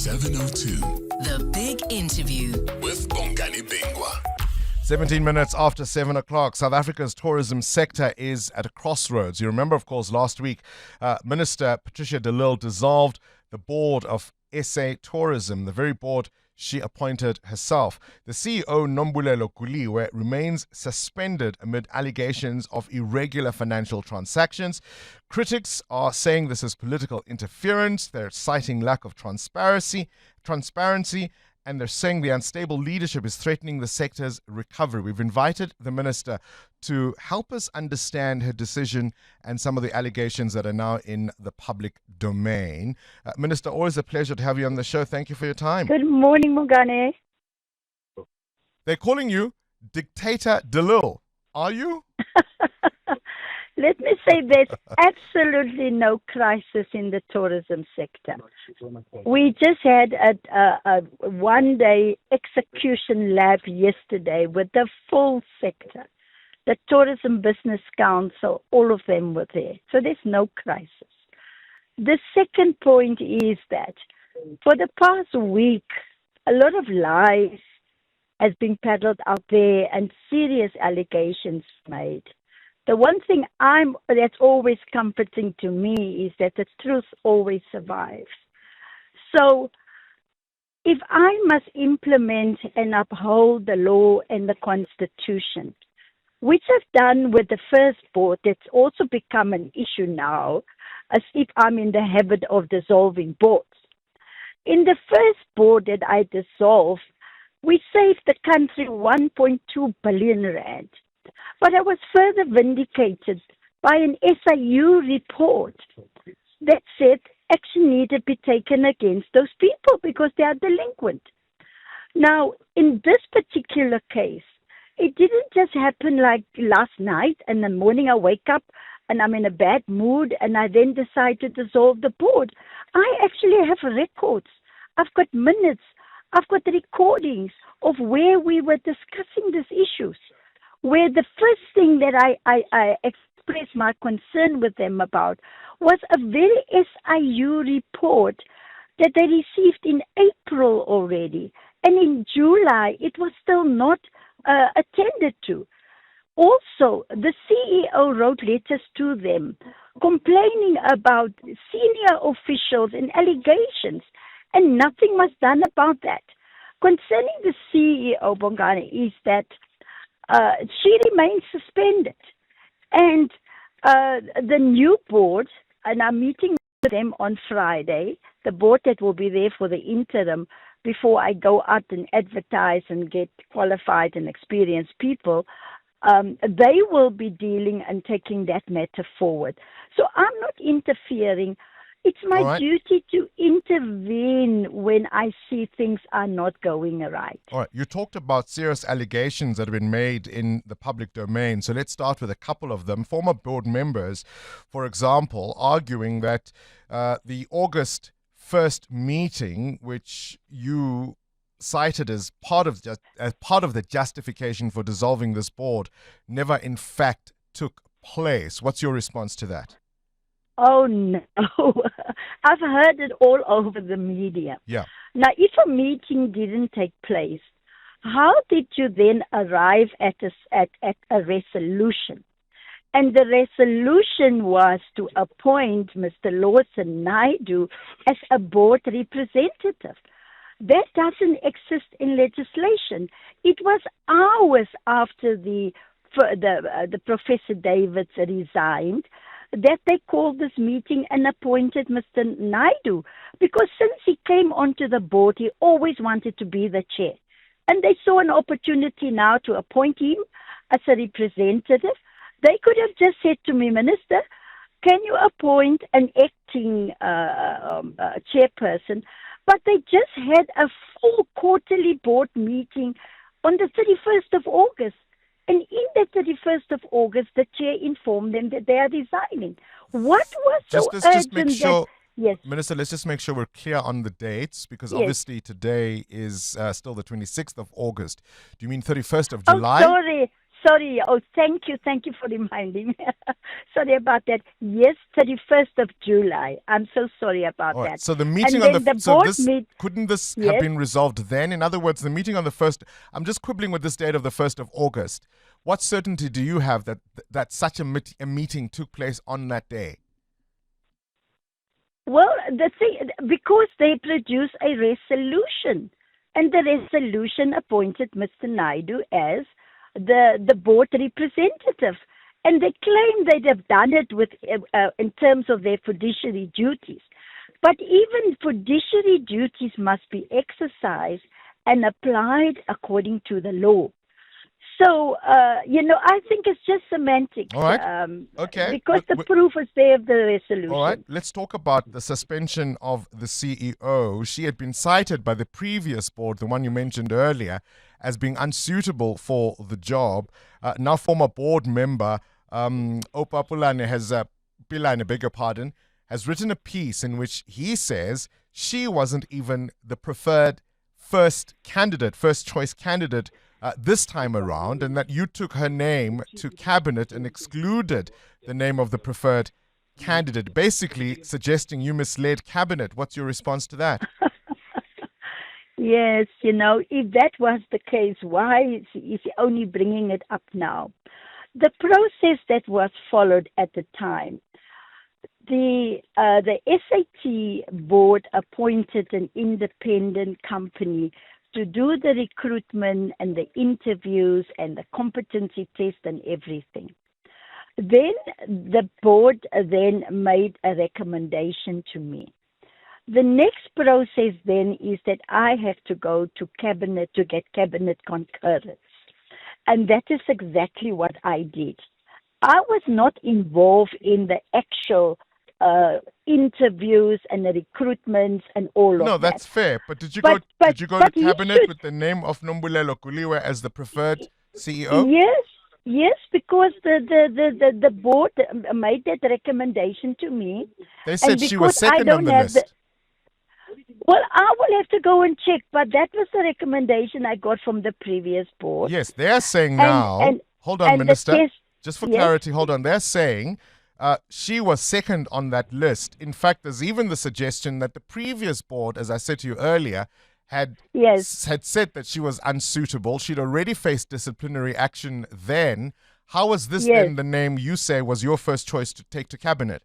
702. The Big Interview With Bongani Bingwa. 17 minutes after 7 o'clock, South Africa's tourism sector is at a crossroads. You remember, of course, last week, Minister Patricia de Lille dissolved the board of SA Tourism, the very board she appointed herself. The CEO, Nombulelo Guliwe, remains suspended amid allegations of irregular financial transactions. Critics are saying this is political interference. They're citing lack of transparency, and they're saying the unstable leadership is threatening the sector's recovery. We've invited the minister to help us understand her decision and some of the allegations that are now in the public domain. Minister, always a pleasure to have you on the show. Thank you for your time. Good morning, Bongani. They're calling you Dictator de Lille. Are you? Let me say there's absolutely no crisis in the tourism sector. We just had a one-day execution lab yesterday with the full sector. The Tourism Business Council, all of them were there. So there's no crisis. The second point is that for the past week, a lot of lies has been peddled out there and serious allegations made. The one thing that's always comforting to me is that the truth always survives. So if I must implement and uphold the law and the Constitution, which I've done with the first board, that's also become an issue now, as if I'm in the habit of dissolving boards. In the first board that I dissolved, we saved the country 1.2 billion rand. But I was further vindicated by an SIU report that said action needed to be taken against those people because they are delinquent. Now, in this particular case, it didn't just happen like last night and the morning I wake up and I'm in a bad mood and I then decide to dissolve the board. I actually have records. I've got minutes. I've got recordings of where we were discussing these issues, where the first thing that I expressed my concern with them about was a very SIU report that they received in April already. And in July, it was still not attended to. Also, the CEO wrote letters to them complaining about senior officials and allegations, and nothing was done about that. Concerning the CEO, Bongani, is that she remains suspended. And the new board, and I'm meeting with them on Friday, the board that will be there for the interim before I go out and advertise and get qualified and experienced people, they will be dealing and taking that matter forward. So I'm not interfering. It's my duty to intervene when I see things are not going right. All right. You talked about serious allegations that have been made in the public domain. So let's start with a couple of them. Former board members, for example, arguing that the August 1st meeting, which you cited as part of the justification for dissolving this board, never in fact took place. What's your response to that? Oh, no. I've heard it all over the media. Yeah. Now, if a meeting didn't take place, how did you then arrive at a resolution? And the resolution was to appoint Mr. Lawson Naidu as a board representative. That doesn't exist in legislation. It was hours after the Professor Davids resigned that they called this meeting and appointed Mr. Naidu, because since he came onto the board, he always wanted to be the chair. And they saw an opportunity now to appoint him as a representative. They could have just said to me, Minister, can you appoint an acting chairperson? But they just had a full quarterly board meeting on the 31st of August. And in the 31st of August, the chair informed them that they are resigning. What was so urgent? Just make sure, yes. Minister, let's just make sure we're clear on the dates, because obviously today is still the 26th of August. Do you mean 31st of July? Oh, sorry. Oh, thank you for reminding me. Sorry about that. Yes, 31st of July. I'm so sorry about All right. that. So the meeting and on then so board this meet. couldn't this have Yes. been resolved then? In other words, the meeting on the first. I'm just quibbling with this date of the 1st of August. What certainty do you have that such a meeting took place on that day? Well, the thing, because they produced a resolution, and the resolution appointed Mr. Naidu as the board representative, and they claim they'd have done it with in terms of their fiduciary duties. But even fiduciary duties must be exercised and applied according to the law. So, I think it's just semantics. All right. Okay. Because the proof is there of the resolution. All right. Let's talk about the suspension of the CEO. She had been cited by the previous board, the one you mentioned earlier, as being unsuitable for the job. Now, former board member Opa Pulane Pilane, beg your pardon, has written a piece in which he says she wasn't even the preferred first choice candidate this time around, and that you took her name to cabinet and excluded the name of the preferred candidate, basically suggesting you misled cabinet. What's your response to that? Yes, if that was the case, why is he only bringing it up now? The process that was followed at the time, the SAT board appointed an independent company to do the recruitment and the interviews and the competency test and everything. Then the board then made a recommendation to me. The next process then is that I have to go to cabinet to get cabinet concurrence. And that is exactly what I did. I was not involved in the actual interviews and the recruitments and all of that. No, that's fair. But did you go to cabinet with the name of Nombulelo Kuliwe as the preferred CEO? Yes, because the board made that recommendation to me. They said she was second on the list. Well, I will have to go and check, but that was the recommendation I got from the previous board. Yes, they're saying now. Hold on, Minister. Just for clarity, hold on. They're saying she was second on that list. In fact, there's even the suggestion that the previous board, as I said to you earlier, had said that she was unsuitable. She'd already faced disciplinary action then. How was this then the name you say was your first choice to take to cabinet?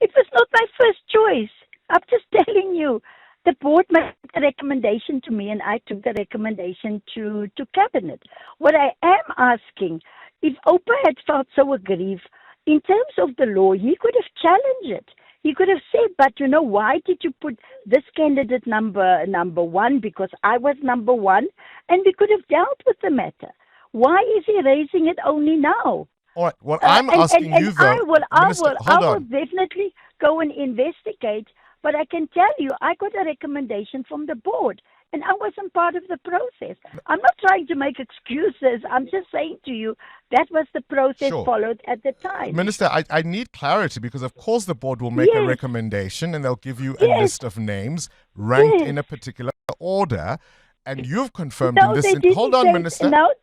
It was not my first choice. I'm just telling you. The board made a recommendation to me, and I took the recommendation to cabinet. What I am asking, if Opa had felt so aggrieved, in terms of the law, he could have challenged it. He could have said, but why did you put this candidate number one? Because I was number one, and we could have dealt with the matter. Why is he raising it only now? All right. Well, I'm asking you, though. I will definitely go and investigate. But I can tell you, I got a recommendation from the board, and I wasn't part of the process. I'm not trying to make excuses. I'm just saying to you that was the process followed at the time. Minister, I need clarity because, of course, the board will make a recommendation and they'll give you a list of names ranked in a particular order. And you've confirmed in this. Hold on, Minister. No,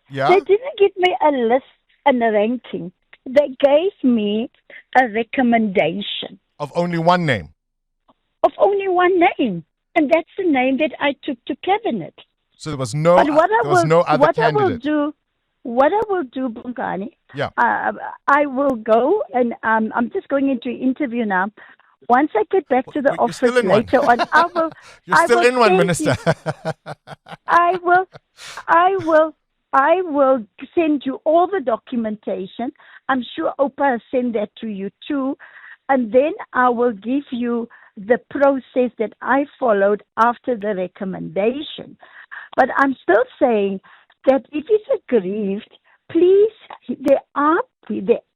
yeah? They didn't give me a list and a ranking. They gave me a recommendation. Of only one name? Of only one name. And that's the name that I took to cabinet. So there was no other candidate. What I will do, Bongani, I will go and I'm just going into an interview now. Once I get back to the office later on, I will. You're still in one, Minister. I will send you all the documentation. I'm sure Opa has sent that to you too. And then I will give you the process that I followed after the recommendation. But I'm still saying that if he's aggrieved, please, there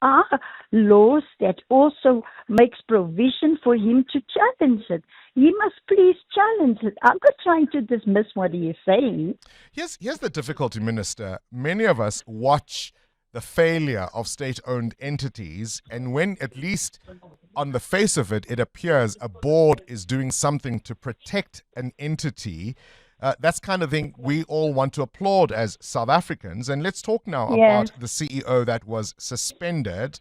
are laws that also makes provision for him to challenge it. He must please challenge it. I'm not trying to dismiss what he is saying. Here's the difficulty, Minister. Many of us watch the failure of state-owned entities, and when, at least on the face of it, it appears a board is doing something to protect an entity, That's kind of thing we all want to applaud as South Africans. And let's talk now Yes. about the CEO that was suspended.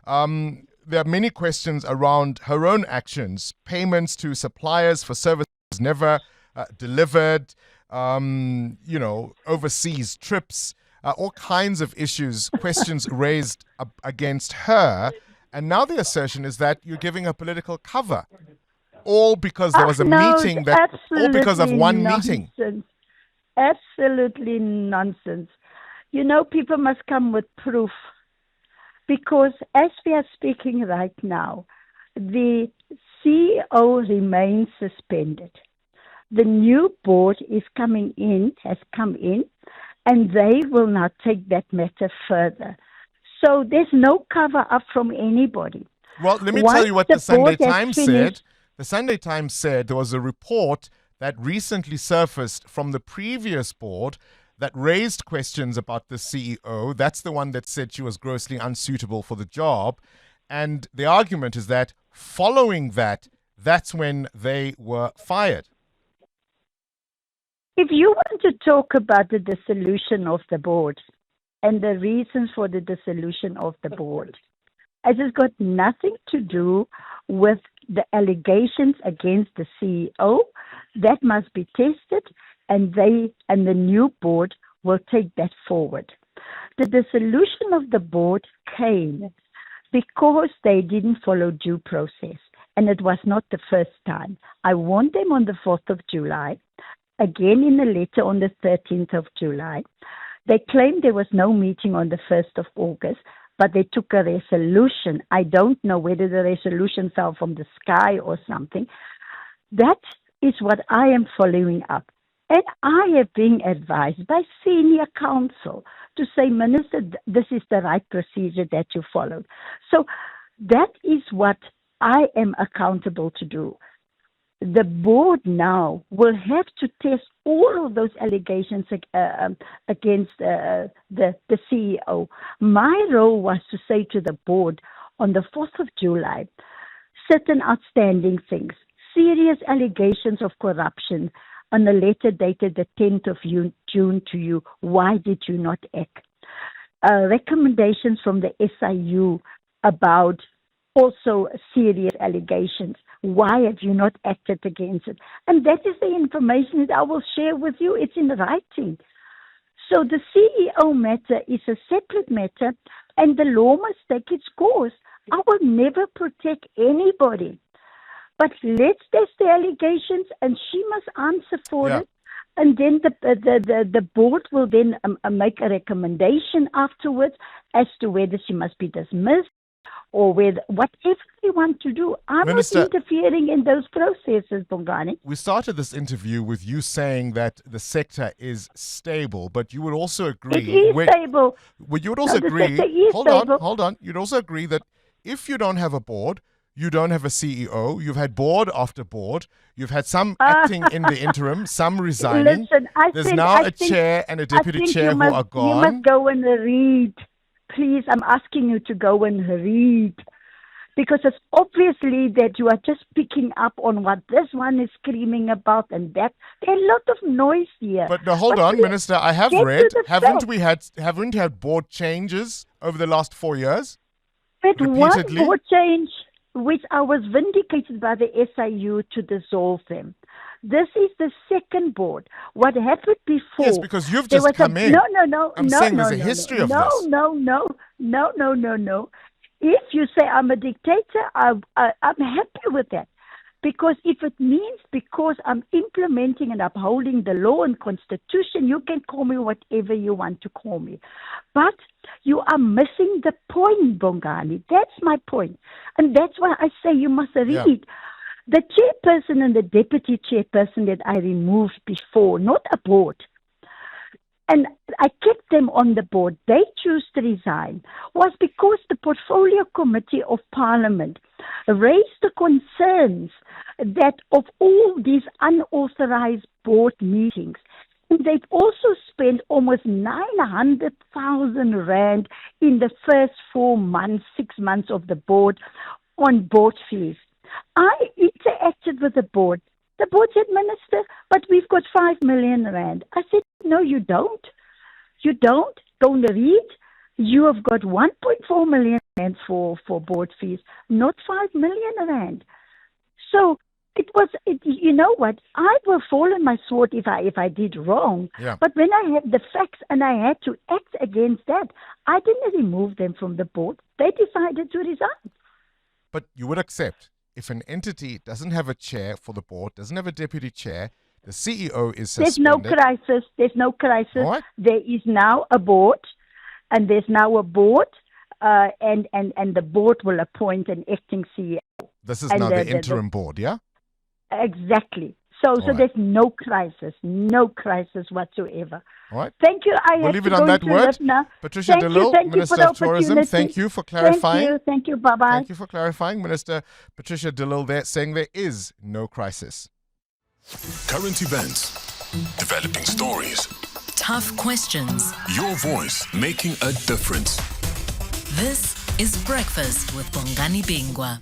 There are many questions around her own actions, payments to suppliers for services never delivered, overseas trips, all kinds of issues, questions raised against her. And now the assertion is that you're giving her political cover. All because there was a meeting all because of one meeting. Absolutely nonsense. People must come with proof. Because as we are speaking right now, the CEO remains suspended. The new board has come in, and they will now take that matter further. So there's no cover up from anybody. Well, let me tell you what the Sunday Times said. The Sunday Times said there was a report that recently surfaced from the previous board that raised questions about the CEO. That's the one that said she was grossly unsuitable for the job. And the argument is that following that, that's when they were fired. If you want to talk about the dissolution of the board and the reasons for the dissolution of the board, it has got nothing to do with the allegations against the CEO. That must be tested, and the new board will take that forward. The dissolution of the board came because they didn't follow due process, and it was not the first time. I warned them on the 4th of July, again in a letter on the 13th of July. They claimed there was no meeting on the 1st of August, but they took a resolution. I don't know whether the resolution fell from the sky or something. That is what I am following up. And I have been advised by senior counsel to say, Minister, this is the right procedure that you followed. So that is what I am accountable to do. The board now will have to test all of those allegations against the CEO. My role was to say to the board on the 4th of July, certain outstanding things, serious allegations of corruption on a letter dated the 10th of June to you. Why did you not act? Recommendations from the SIU about also serious allegations. Why have you not acted against it? And that is the information that I will share with you. It's in writing. So the CEO matter is a separate matter, and the law must take its course. I will never protect anybody. But let's test the allegations, and she must answer for it. And then the board will then make a recommendation afterwards as to whether she must be dismissed or whether whatever they want to do. I'm Minister, not interfering in those processes, Bongani. We started this interview with you saying that the sector is stable, but you would also agree. It is stable. Well, you would also agree. Hold on. You'd also agree that if you don't have a board, you don't have a CEO. You've had board after board. You've had some acting in the interim, some resigning. Listen, There's now a chair and a deputy chair who are gone. You must go and read. Please, I'm asking you to go and read. Because it's obviously that you are just picking up on what this one is screaming about and that. There's a lot of noise here. But no, hold on, Minister. I have read. Haven't we had board changes over the last 4 years? But one board change, which I was vindicated by the SIU to dissolve them. This is the second board. What happened before? Yes, because you've just come in. No. I'm saying there's a history of this. No. If you say I'm a dictator, I'm happy with that. Because if it means because I'm implementing and upholding the law and constitution, you can call me whatever you want to call me. But you are missing the point, Bongani. That's my point. And that's why I say you must read. Yeah. The chairperson and the deputy chairperson that I removed before, not a board, and I kept them on the board, they chose to resign, was because the Portfolio Committee of Parliament raised the concerns that of all these unauthorized board meetings, and they've also spent almost 900,000 rand in the first 6 months of the board on board fees. I interacted with the board. The board said, Minister, but we've we've got 5 million rand. I said, no, you don't. You don't. Go and read. You have got 1.4 million rand for board fees, not 5 million rand. So you know what? I will fall on my sword if I did wrong. Yeah. But when I had the facts and I had to act against that, I didn't remove them from the board. They decided to resign. But you would accept if an entity doesn't have a chair for the board, doesn't have a deputy chair, the CEO is suspended. There's no crisis. There's no crisis. All right. There is now a board, and there's now a board, and the board will appoint an acting CEO. This is now the interim board, yeah? Exactly. So right. there's no crisis whatsoever. All right. Thank you. We'll leave it on that word. Patricia de Lille, Minister of Tourism, thank you for clarifying. Thank you. Bye-bye. Thank you for clarifying. Minister Patricia de Lille there saying there is no crisis. Current events, developing stories, Tough questions. your voice making a difference. This is Breakfast with Bongani Bingwa.